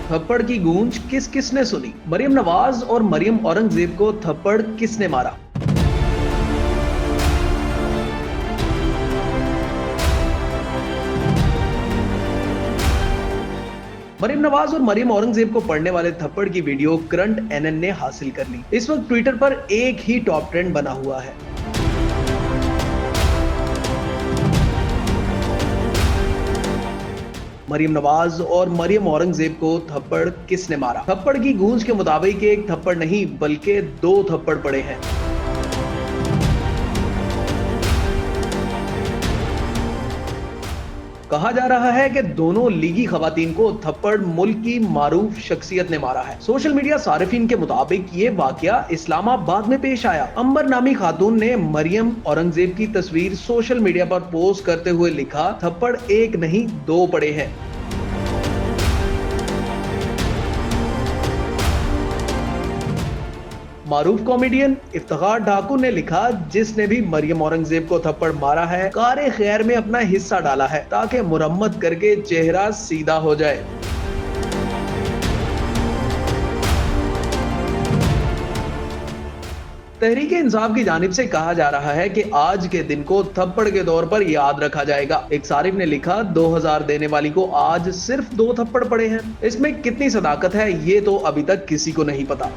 थप्पड़ की गूंज किस किसने सुनी? मरियम नवाज और मरियम औरंगजेब को थप्पड़ किसने मारा? मरियम नवाज और मरियम औरंगजेब को पढ़ने वाले थप्पड़ की वीडियो करंट एनएन ने हासिल कर ली। इस वक्त ट्विटर पर एक ही टॉप ट्रेंड बना हुआ है। मरियम नवाज और मरियम औरंगजेब को थप्पड़ किसने मारा? थप्पड़ की गूंज के मुताबिक एक थप्पड़ नहीं बल्कि 2 थप्पड़ पड़े हैं। कहा जा रहा है कि दोनों लीगी खवातीन को थप्पड़ मुल्क की मारूफ शख्सियत ने मारा है। सोशल मीडिया सारिफीन के मुताबिक ये वाकया इस्लामाबाद में पेश आया। अंबर नामी खातून ने मरियम औरंगजेब की तस्वीर सोशल मीडिया पर पोस्ट करते हुए लिखा, थप्पड़ एक नहीं 2 पड़े हैं। मारूफ कॉमेडियन इफ्तिखार ठाकुर ने लिखा, जिसने भी मरियम औरंगजेब को थप्पड़ मारा है, कारे खैर में अपना हिस्सा डाला है ताकि मुरम्मत करके चेहरा सीधा हो जाए। तहरीक इंसाफ की जानिब से कहा जा रहा है कि आज के दिन को थप्पड़ के तौर पर याद रखा जाएगा। एक सारिफ ने लिखा, 2000 देने वाली को आज सिर्फ 2 थप्पड़ पड़े हैं। इसमें कितनी सदाकत है ये तो अभी तक किसी को नहीं पता।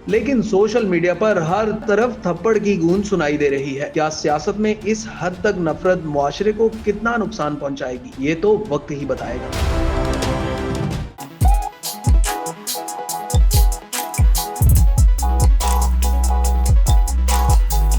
लेकिन सोशल मीडिया पर हर तरफ थप्पड़ की गूंज सुनाई दे रही है। क्या सियासत में इस हद तक नफरत मुआशरे को कितना नुकसान पहुंचाएगी, ये तो वक्त ही बताएगा।